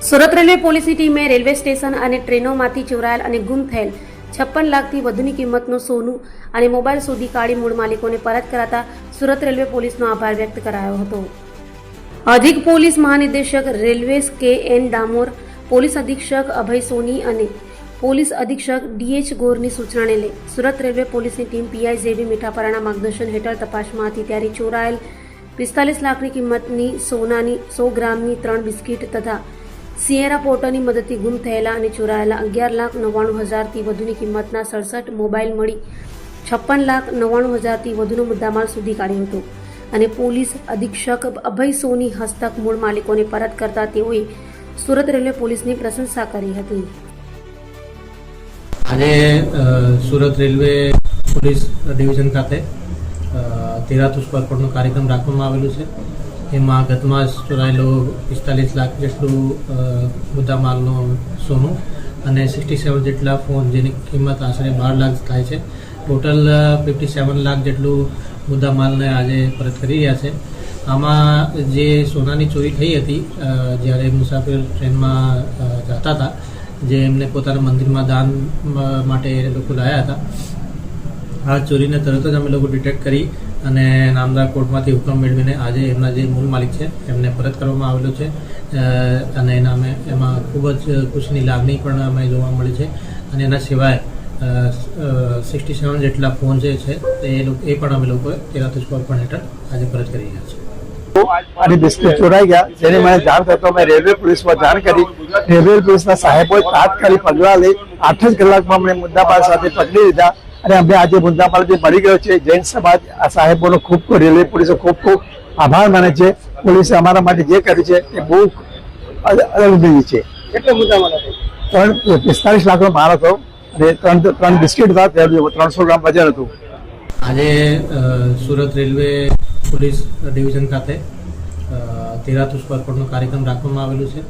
Surat railway પોલીસની ટીમે railway station અને ટ્રેનોમાંથી ચોરાયેલ અને ગુમ થયેલ 56 લાખથી વધુની કિંમતનું સોનું અને મોબાઈલ શોધી કાઢી મૂળ માલિકોને પરત કરાતા સુરત રેલવે પોલીસનો આભાર વ્યક્ત કરાયો હતો. અધિક પોલીસ મહાનિદેશક રેલવેઝ કે.એન. ડામોર, પોલીસ અધિક્ષક અભય સોની અને પોલીસ અધિક્ષક ડી.એચ. ગોરની સૂચનાને લઈ સુરત રેલવે પોલીસની ટીમ પીઆઈ જેવી મીઠાપરાના માર્ગદર્શન હેઠળ તપાસમાં હતી. ત્યારે ચોરાયેલ 45 લાખની કિંમતની સોનાની 100 ગ્રામની 3 બિસ્કીટ તથા સિયેરા પોર્ટરની મદદથી ગુમ થયેલા અને ચોરાયેલા 11,99,000થી વધુની કિંમતના 67 મોબાઈલ મળી 56,99,000થી વધુનો મુદ્દામાલ શોધી કાઢ્યો હતો અને પોલીસ અધિક્ષક અભય સોની હસ્તક મૂળ માલિકોને પરત કરતા તેઓએ સુરત રેલવે પોલીસની પ્રશંસા કરી હતી. આજે સુરત રેલવે પોલીસ ડિવિઝન ખાતે તેરાતુસ પરપોટનો કાર્યક્રમ રાખવામાં આવેલું છે. એમાં ગત માસ ચોરાયેલો 45 લાખ જેટલું મુદ્દામાલનું સોનું અને 67 જેટલા ફોન જેની કિંમત આશરે 12 લાખ થાય છે. ટોટલ 57 લાખ જેટલું મુદ્દામાલને આજે પરત કરી રહ્યા છે. આમાં જે સોનાની ચોરી થઈ હતી જ્યારે મુસાફિર ટ્રેનમાં જતા હતા, જે એમને પોતાના મંદિરમાં દાન માટે લોકો લાવ્યા હતા, આ ચોરીને તરત જ અમે લોકો ડિટેક્ટ કરી અને નામદાર કોર્ટમાંથી હુકમ મેળવીને આજે એમના જે મૂળ માલિક છે એમને પરત કરવામાં આવેલો છે અને એમાં ખૂબ જ ખુશીની લાગણી પણ અમે જોવા મળી છે. અને એના સિવાય 67 જેટલા ફોન જે છે એ પણ અમે લોકોએ તેરાતુસ પરપોટ હેઠળ આજે પરત કરી રહ્યા છીએ. અને બિસ્કિટ ચોરાઈ ગયા, જેની મને જાણ થતો મેં રેલવે પોલીસમાં જાણ કરી. રેલવે પોલીસના સાહેબોએ તાત્કાલિક પગલાં લઈ 8 જ કલાકમાં અમને મુદ્દામાલ સાથે પકડી લીધા અને અમે આજે મુદ્દામાલ જે મળી ગયો છે. જૈન સમાજ આ સાહેબોનો ખૂબ રેલવે પોલીસે ખૂબ આભાર માને છે. પોલીસે અમારા માટે જે કર્યું છે એ બહુ અલગ છે. કેટલો મુદ્દામાલ હતો? 45 લાખનો માલ હતો અને 3 બિસ્કિટ હતા, 300 ગ્રામ વજન હતું. આજે સુરત રેલવે પોલીસ ડિવિઝન ખાતે તેરાતુસ પરપોટનો કાર્યક્રમ રાખવામાં આવેલું છે.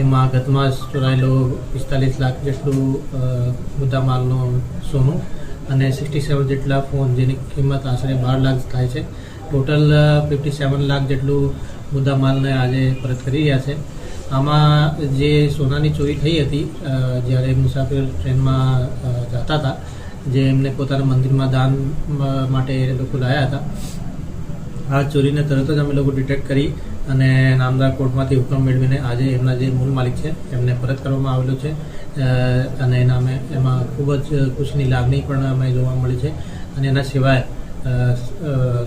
એમાં ગત માસ ચોરાયેલો 45 લાખ જેટલું મુદ્દામાલનું સોનું અને 67 જેટલા ફોન જેની કિંમત આશરે 12 લાખ થાય છે. ટોટલ 57 લાખ જેટલું મુદ્દામાલને આજે પરત કરી રહ્યા છે. આમાં જે સોનાની ચોરી થઈ હતી જ્યારે મુસાફિર ટ્રેનમાં જતા હતા, જે એમને પોતાના મંદિરમાં દાન માટે લોકો લાવ્યા હતા, આ ચોરીને તરત જ અમે લોકો ડિટેક્ટ કરી અને નામદાર કોર્ટમાંથી હુકમ મેળવીને આજે એમના જે મૂળ માલિક છે એમને પરત કરવામાં આવેલો છે અને એમાં ખૂબ જ ખુશીની લાગણી પણ અમે જોવા મળી છે. અને એના સિવાય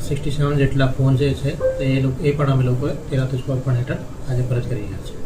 67 જેટલા ફોન જે છે એ પણ અમે લોકોએ તેરાતુસ પરપોટ હેઠળ આજે પરત કરી રહ્યા છીએ.